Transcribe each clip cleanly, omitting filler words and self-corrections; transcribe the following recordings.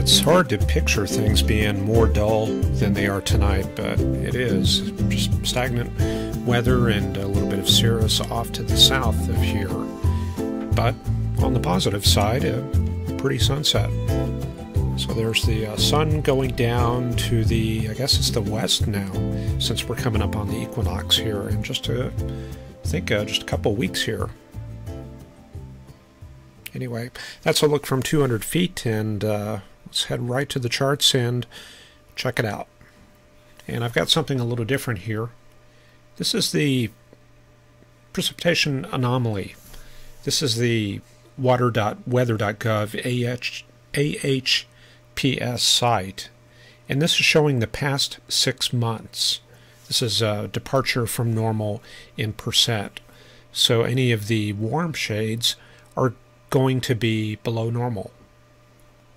It's hard to picture things being more dull than they are tonight, but it is. Just stagnant weather and a little bit of cirrus off to the south of here. But on the positive side, a pretty sunset. So there's the sun going down to the, I guess it's the west now, since we're coming up on the equinox here in just a couple weeks here. Anyway, that's a look from 200 feet, and let's head right to the charts and check it out. And I've got something a little different here. This is the precipitation anomaly. This is the water.weather.gov AHPS site, and this is showing the past 6 months. This is a departure from normal in percent. So any of the warm shades are going to be below normal.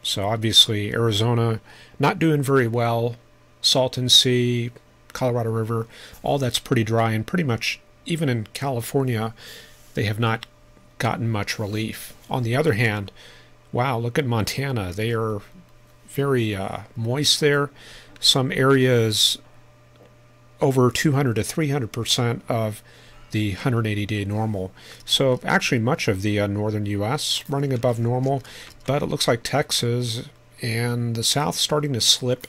So obviously Arizona not doing very well, Salton Sea, Colorado River, all that's pretty dry, and pretty much even in California they have not gotten much relief. On the other hand, wow, look at Montana. They are very moist there. Some areas over 200 to 300% of the 180-day normal. So actually much of the northern U.S. running above normal, but it looks like Texas and the south starting to slip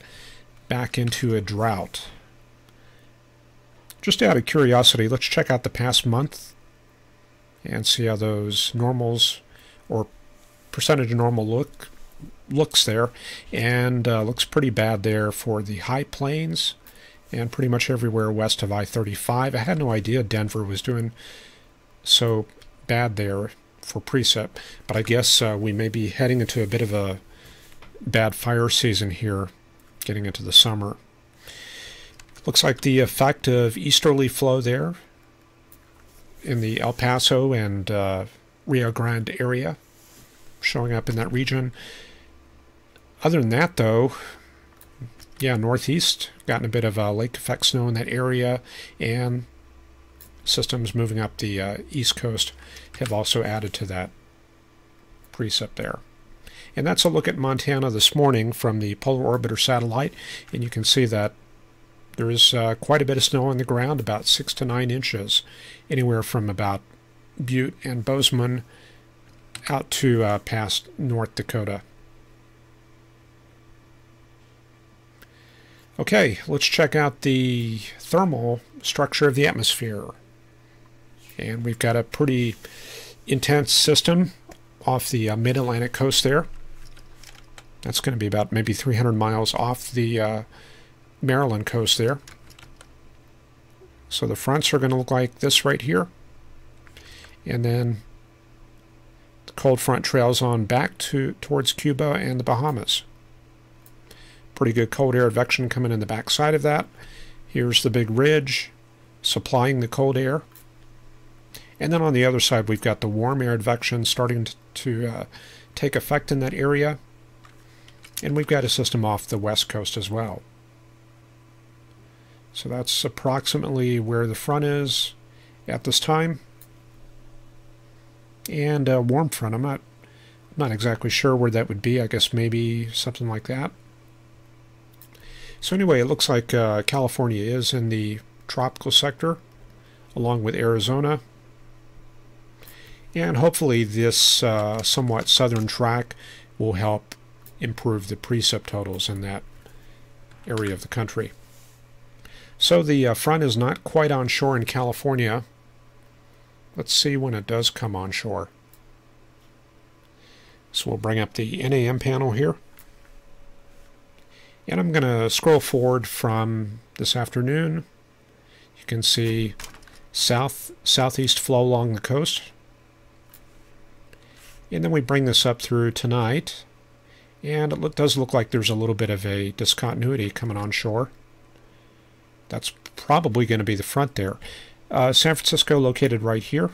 back into a drought. Just out of curiosity, let's check out the past month and see how those normals or percentage of normal looks there, and looks pretty bad there for the high plains and pretty much everywhere west of I-35. I had no idea Denver was doing so bad there for precip, but I guess we may be heading into a bit of a bad fire season here, getting into the summer. Looks like the effect of easterly flow there in the El Paso and Rio Grande area showing up in that region. Other than that, though, yeah, northeast, gotten a bit of lake effect snow in that area, and systems moving up the east coast have also added to that precip there. And that's a look at Montana this morning from the Polar Orbiter satellite, and you can see that there is quite a bit of snow on the ground, about 6 to 9 inches, anywhere from about Butte and Bozeman out to past North Dakota. Okay, let's check out the thermal structure of the atmosphere. And we've got a pretty intense system off the mid-Atlantic coast there. That's going to be about maybe 300 miles off the Maryland coast there. So the fronts are going to look like this right here. And then the cold front trails on back towards Cuba and the Bahamas. Pretty good cold air advection coming in the back side of that. Here's the big ridge supplying the cold air. And then on the other side we've got the warm air advection starting to take effect in that area. And we've got a system off the west coast as well. So that's approximately where the front is at this time. And a warm front, I'm not exactly sure where that would be. I guess maybe something like that. So anyway, it looks like California is in the tropical sector, along with Arizona. And hopefully this somewhat southern track will help improve the precip totals in that area of the country. So the front is not quite on shore in California. Let's see when it does come on shore. So we'll bring up the NAM panel here. And I'm going to scroll forward from this afternoon. You can see southeast flow along the coast. And then we bring this up through tonight. And it does look like there's a little bit of a discontinuity coming on shore. That's probably going to be the front there. San Francisco located right here.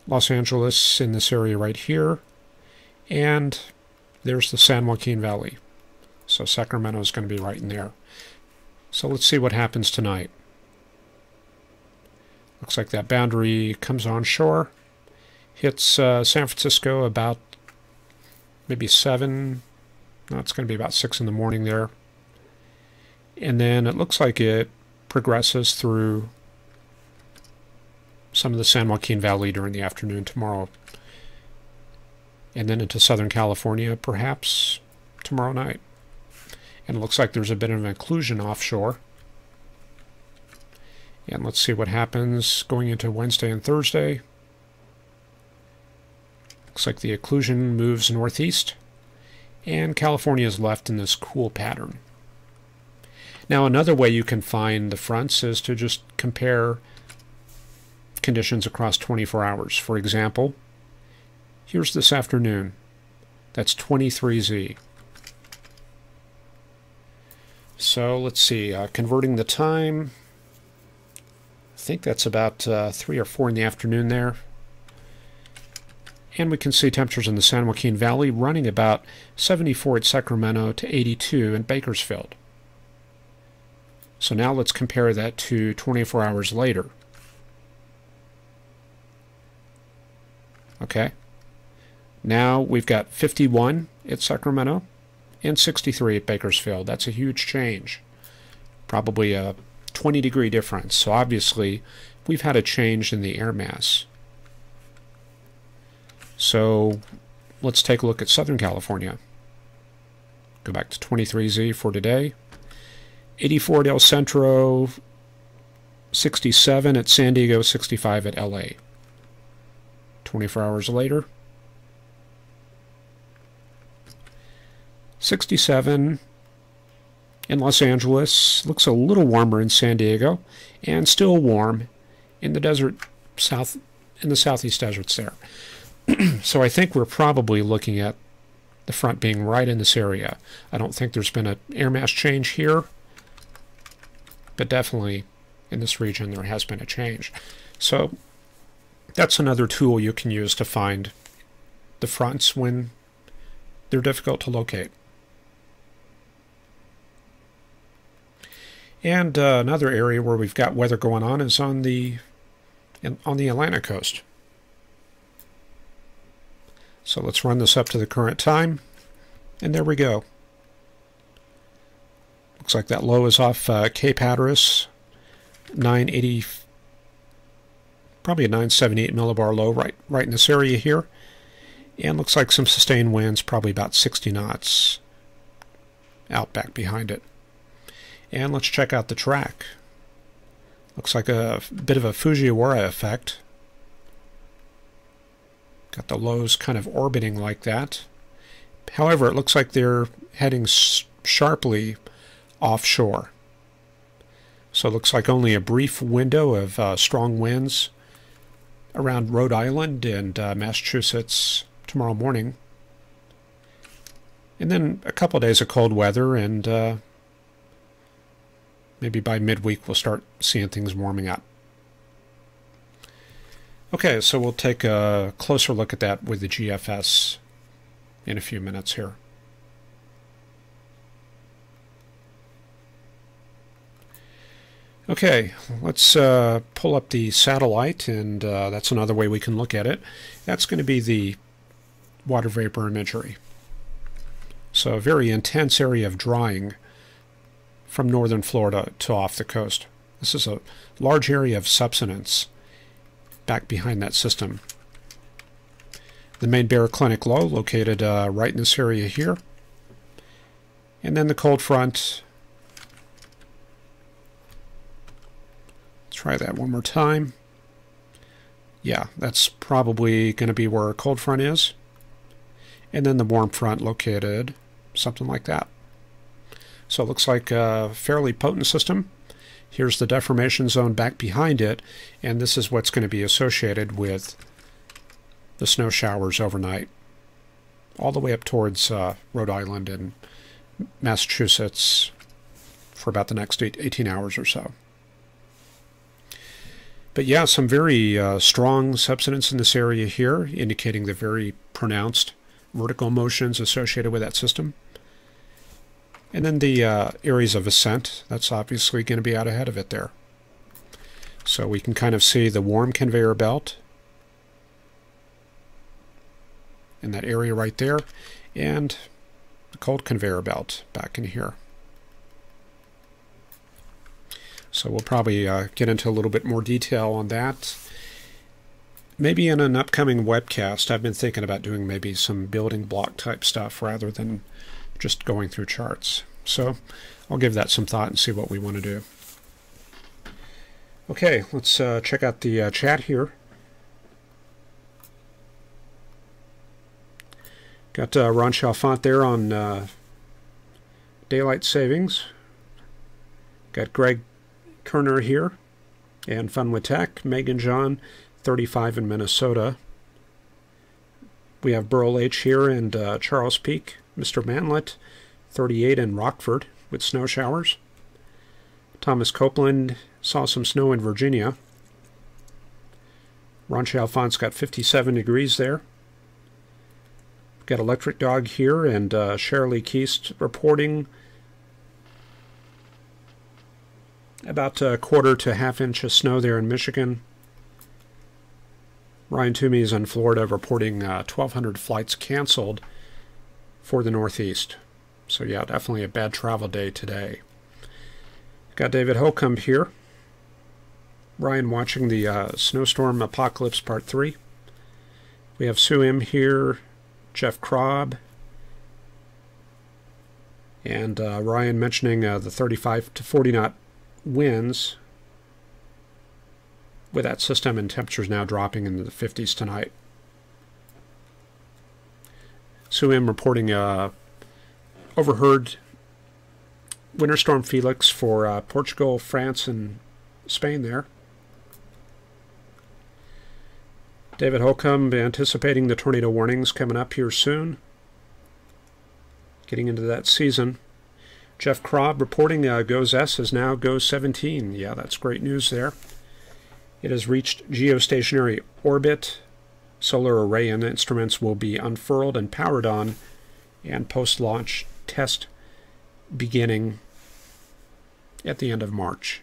Los Angeles in this area right here. And there's the San Joaquin Valley. So Sacramento is going to be right in there. So let's see what happens tonight. Looks like that boundary comes on shore, hits San Francisco about maybe 7. No, it's going to be about 6 in the morning there. And then it looks like it progresses through some of the San Joaquin Valley during the afternoon tomorrow. And then into Southern California, perhaps tomorrow night. And it looks like there's a bit of an occlusion offshore. And let's see what happens going into Wednesday and Thursday. Looks like the occlusion moves northeast, and California is left in this cool pattern. Now, another way you can find the fronts is to just compare conditions across 24 hours. For example, here's this afternoon. That's 23Z. So let's see, converting the time, I think that's about 3 or 4 in the afternoon there. And we can see temperatures in the San Joaquin Valley running about 74 at Sacramento to 82 in Bakersfield. So now let's compare that to 24 hours later. Okay. Now we've got 51 at Sacramento and 63 at Bakersfield. That's a huge change. Probably a 20-degree difference. So obviously we've had a change in the air mass. So let's take a look at Southern California. Go back to 23Z for today. 84 at El Centro, 67 at San Diego, 65 at LA. 24 hours later, 67 in Los Angeles. Looks a little warmer in San Diego, and still warm in the desert south, in the southeast deserts there. So I think we're probably looking at the front being right in this area. I don't think there's been an air mass change here, but definitely in this region there has been a change. So that's another tool you can use to find the fronts when they're difficult to locate. And another area where we've got weather going on is on the Atlantic coast. So let's run this up to the current time, and there we go. Looks like that low is off Cape Hatteras, 980, probably a 978 millibar low right in this area here. And looks like some sustained winds, probably about 60 knots out back behind it. And let's check out the track. Looks like a bit of a Fujiwara effect. Got the lows kind of orbiting like that. However, it looks like they're heading sharply offshore. So it looks like only a brief window of strong winds around Rhode Island and Massachusetts tomorrow morning. And then a couple of days of cold weather, and maybe by midweek we'll start seeing things warming up. Okay, so we'll take a closer look at that with the GFS in a few minutes here. Okay, let's pull up the satellite, and that's another way we can look at it. That's going to be the water vapor imagery. So a very intense area of drying from northern Florida to off the coast. This is a large area of subsidence back behind that system. The main baroclinic low located right in this area here. And then the cold front. Let's try that one more time. Yeah, that's probably going to be where a cold front is. And then the warm front located something like that. So it looks like a fairly potent system. Here's the deformation zone back behind it, and this is what's going to be associated with the snow showers overnight, all the way up towards Rhode Island and Massachusetts for about the next 18 hours or so. But yeah, some very strong subsidence in this area here, indicating the very pronounced vertical motions associated with that system. And then the areas of ascent, that's obviously going to be out ahead of it there. So we can kind of see the warm conveyor belt in that area right there. and the cold conveyor belt back in here. So we'll probably get into a little bit more detail on that. Maybe in an upcoming webcast. I've been thinking about doing maybe some building block type stuff rather than just going through charts. So I'll give that some thought and see what we want to do. Okay, let's check out the chat here. Got Ron Chalfant there on daylight savings. Got Greg Kerner here, and Fun with Tech. Megan John, 35 in Minnesota. We have Burl H here and Charles Peak. Mr. Manlet, 38 in Rockford with snow showers. Thomas Copeland saw some snow in Virginia. Ron Chalfant's got 57 degrees there. Got Electric Dog here and Shirley Keast reporting about a quarter to half inch of snow there in Michigan. Ryan Toomey is in Florida reporting 1,200 flights canceled for the Northeast. So yeah, definitely a bad travel day today. Got David Holcomb here. Ryan watching the Snowstorm Apocalypse Part 3. We have Sue M here, Jeff Krob, and Ryan mentioning the 35 to 40 knot winds with that system, and temperatures now dropping into the 50s tonight. Sue M reporting overheard Winter Storm Felix for Portugal, France, and Spain there. David Holcomb anticipating the tornado warnings coming up here soon. Getting into that season. Jeff Krob reporting GOES S is now GOES 17. Yeah, that's great news there. It has reached geostationary orbit. Solar array and instruments will be unfurled and powered on, and post-launch test beginning at the end of March.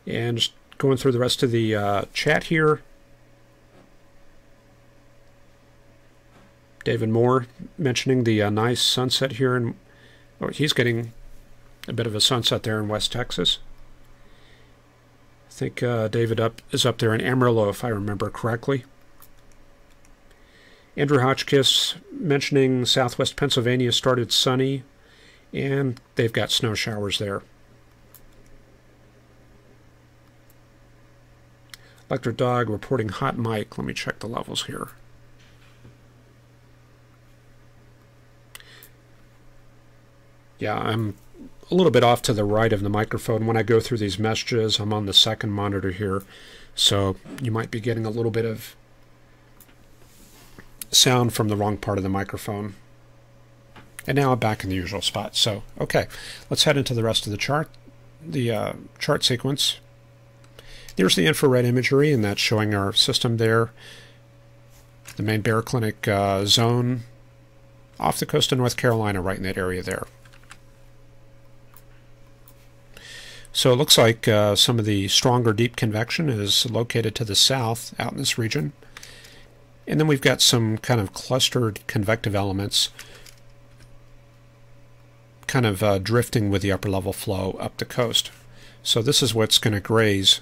And just going through the rest of the chat here. David Moore mentioning the nice sunset here in, oh, he's getting a bit of a sunset there in West Texas. I think David is up there in Amarillo, if I remember correctly. Andrew Hotchkiss mentioning southwest Pennsylvania started sunny, and they've got snow showers there. Electric Dog reporting hot mic. Let me check the levels here. Yeah, I'm a little bit off to the right of the microphone. When I go through these messages, I'm on the second monitor here, so you might be getting a little bit of sound from the wrong part of the microphone. And now I'm back in the usual spot. So, okay, let's head into the rest of the chart, the chart sequence. There's the infrared imagery, and that's showing our system there. The main Bear Clinic zone off the coast of North Carolina, right in that area there. So it looks like some of the stronger deep convection is located to the south out in this region. And then we've got some kind of clustered convective elements kind of drifting with the upper level flow up the coast. So this is what's going to graze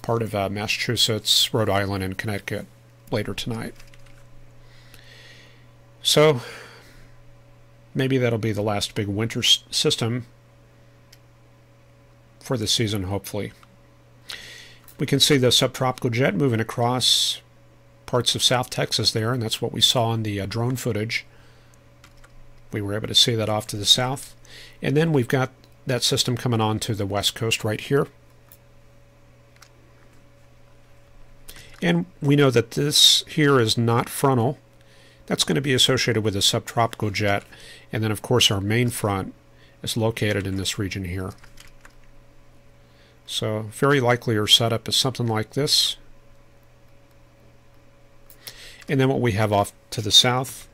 part of Massachusetts, Rhode Island, and Connecticut later tonight. So maybe that'll be the last big winter system for the season, hopefully. We can see the subtropical jet moving across parts of South Texas there, and that's what we saw in the drone footage. We were able to see that off to the south. And then we've got that system coming on to the west coast right here. And we know that this here is not frontal. That's going to be associated with a subtropical jet. And then, of course, our main front is located in this region here. So very likely our setup is something like this. And then what we have off to the south,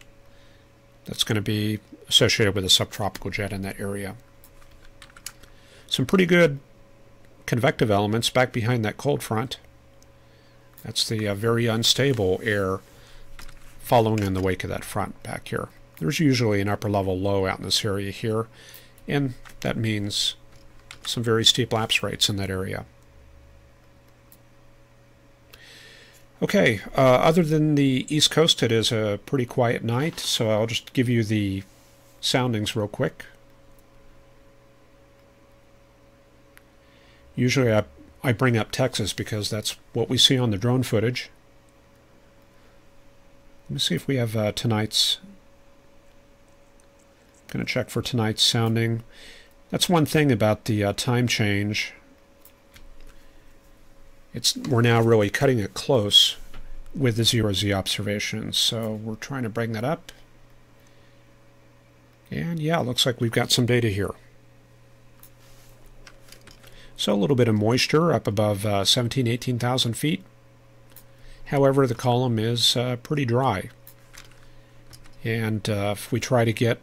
that's going to be associated with a subtropical jet in that area. Some pretty good convective elements back behind that cold front. That's the very unstable air following in the wake of that front back here. There's usually an upper level low out in this area here, and that means some very steep lapse rates in that area. Okay, other than the East Coast, it is a pretty quiet night, so I'll just give you the soundings real quick. Usually I bring up Texas because that's what we see on the drone footage. Let me see if we have tonight's... Going to check for tonight's sounding. That's one thing about the time change. We're now really cutting it close with the 0Z observations, so we're trying to bring that up. And yeah, it looks like we've got some data here. So a little bit of moisture up above 17,000, 18,000 feet. However, the column is pretty dry. And if we try to get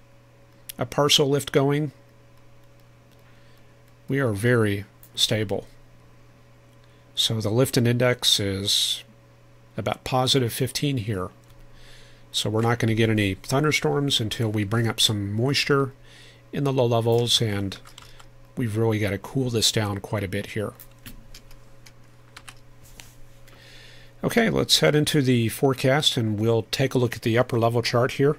a parcel lift going, we are very stable. So the Lifton index is about positive 15 here. So we're not going to get any thunderstorms until we bring up some moisture in the low levels, and we've really got to cool this down quite a bit here. Okay, let's head into the forecast and we'll take a look at the upper level chart here.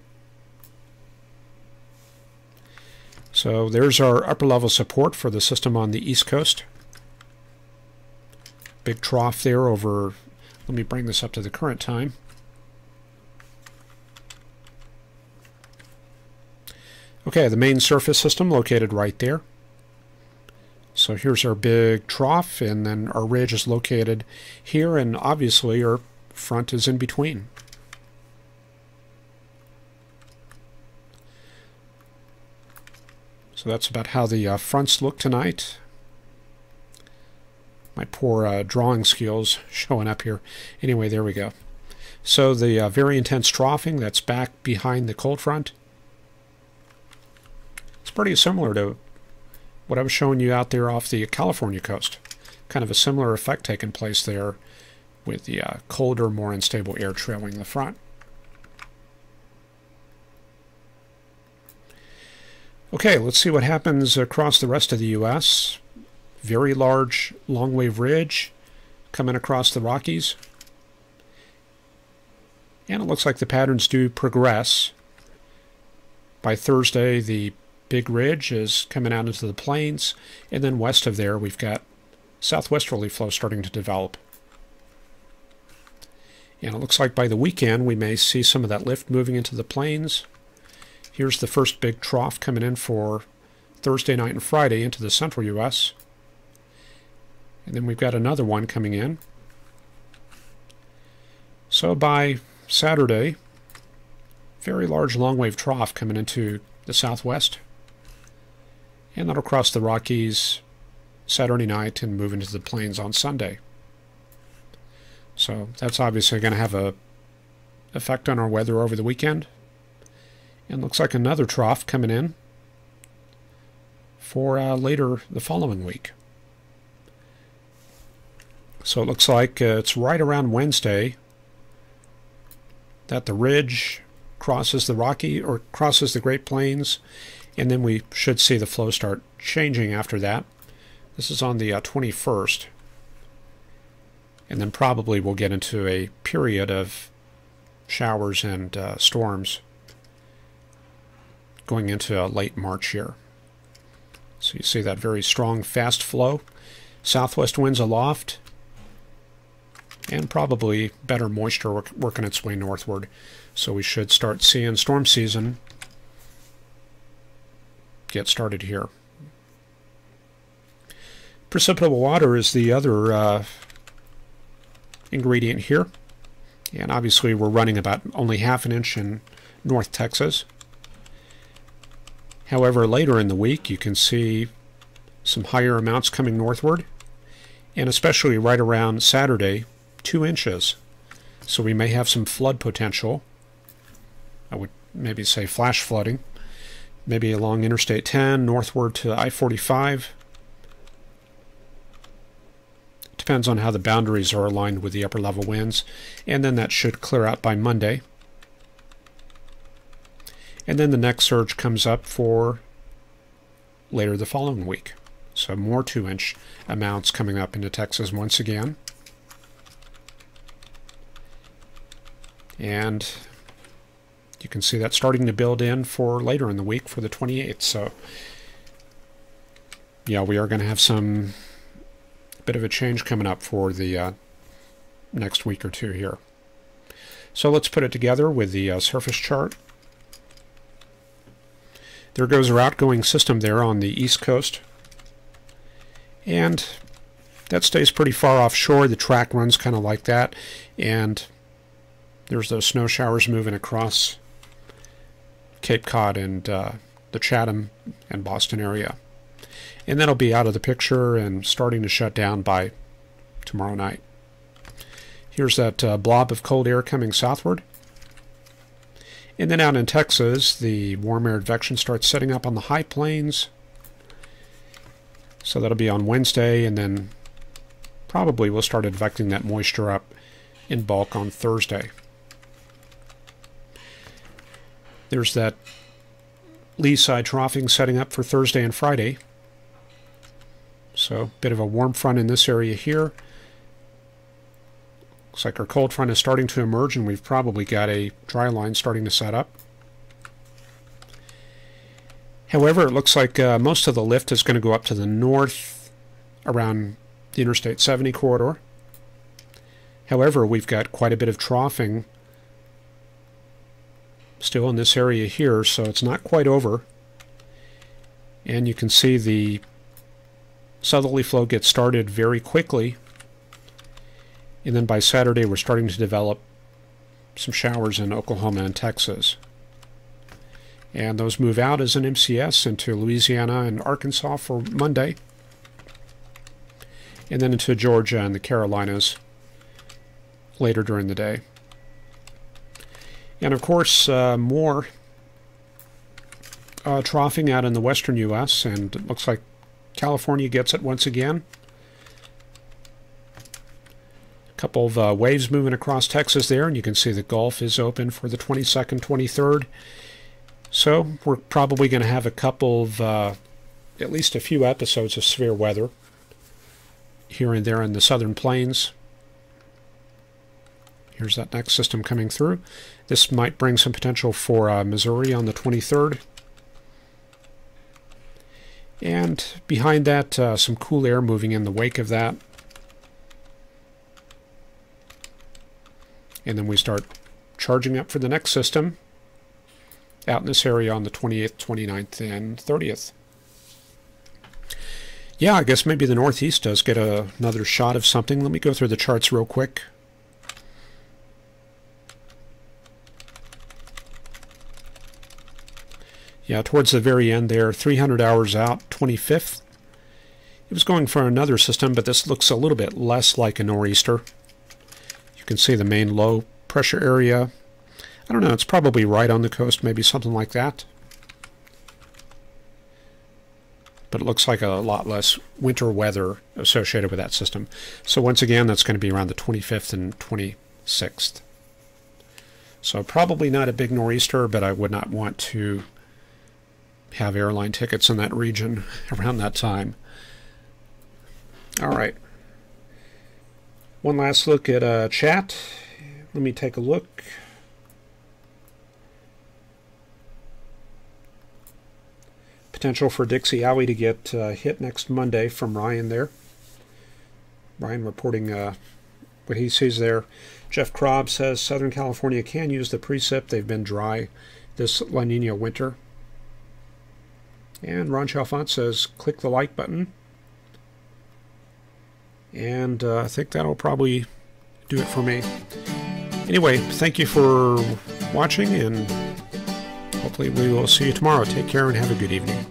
So there's our upper level support for the system on the East Coast. Big trough there over, let me bring this up to the current time. Okay, the main surface system located right there. So here's our big trough, and then our ridge is located here, and obviously our front is in between. So that's about how the fronts look tonight. My poor drawing skills showing up here. Anyway, there we go. So the very intense troughing, that's back behind the cold front. It's pretty similar to what I was showing you out there off the California coast. Kind of a similar effect taking place there with the colder, more unstable air trailing the front. Okay, let's see what happens across the rest of the U.S. Very large long wave ridge coming across the Rockies. And it looks like the patterns do progress. By Thursday, the big ridge is coming out into the plains, and then west of there we've got southwesterly flow starting to develop. And it looks like by the weekend we may see some of that lift moving into the plains. Here's the first big trough coming in for Thursday night and Friday into the central U.S. And then we've got another one coming in. So by Saturday, very large long wave trough coming into the southwest. And that'll cross the Rockies Saturday night and move into the plains on Sunday. So that's obviously going to have an effect on our weather over the weekend. And looks like another trough coming in for later the following week. So it looks like it's right around Wednesday that the ridge crosses the Rocky or crosses the Great Plains, and then we should see the flow start changing after that. This is on the 21st, and then probably we'll get into a period of showers and storms going into late March here. So you see that very strong, fast flow. Southwest winds aloft, and probably better moisture working its way northward. So we should start seeing storm season get started here. Precipitable water is the other ingredient here. And obviously we're running about only half an inch in North Texas. However, later in the week you can see some higher amounts coming northward, and especially right around Saturday, 2 inches. So we may have some flood potential. I would maybe say flash flooding, maybe along Interstate 10 northward to I-45. Depends on how the boundaries are aligned with the upper level winds, and then that should clear out by Monday. And then the next surge comes up for later the following week. So more 2-inch amounts coming up into Texas once again. And you can see that starting to build in for later in the week for the 28th. So yeah, we are going to have some bit of a change coming up for the next week or two here. So let's put it together with the surface chart. There goes our outgoing system there on the east coast. And that stays pretty far offshore. The track runs kind of like that. And there's those snow showers moving across Cape Cod and the Chatham and Boston area. And that'll be out of the picture and starting to shut down by tomorrow night. Here's that blob of cold air coming southward. And then out in Texas, the warm air advection starts setting up on the high plains. So that'll be on Wednesday, and then probably we'll start advecting that moisture up in bulk on Thursday. There's that lee side troughing setting up for Thursday and Friday. So a bit of a warm front in this area here. Looks like our cold front is starting to emerge, and we've probably got a dry line starting to set up. However, it looks like most of the lift is going to go up to the north around the Interstate 70 corridor. However, we've got quite a bit of troughing still in this area here, so it's not quite over. And you can see the southerly flow gets started very quickly. And then by Saturday, we're starting to develop some showers in Oklahoma and Texas. And those move out as an MCS into Louisiana and Arkansas for Monday. And then into Georgia and the Carolinas later during the day. And of course, more troughing out in the western U.S., and it looks like California gets it once again. A couple of waves moving across Texas there, and you can see the Gulf is open for the 22nd, 23rd. So we're probably going to have a couple of, at least a few episodes of severe weather here and there in the southern plains. Here's that next system coming through. This might bring some potential for Missouri on the 23rd. And behind that, some cool air moving in the wake of that. And then we start charging up for the next system out in this area on the 28th, 29th, and 30th. Yeah, I guess maybe the Northeast does get another shot of something. Let me go through the charts real quick. Yeah, towards the very end there, 300 hours out, 25th. It was going for another system, but this looks a little bit less like a nor'easter. You can see the main low pressure area. I don't know, it's probably right on the coast, maybe something like that. But it looks like a lot less winter weather associated with that system. So once again, that's going to be around the 25th and 26th. So probably not a big nor'easter, but I would not want to have airline tickets in that region around that time. All right. One last look at chat. Let me take a look. Potential for Dixie Alley to get hit next Monday from Ryan there. Ryan reporting what he sees there. Jeff Krob says Southern California can use the precip. They've been dry this La Nina winter. And Ron Chalfant says click the like button. And I think that'll probably do it for me. Anyway, thank you for watching, and hopefully we will see you tomorrow. Take care and have a good evening.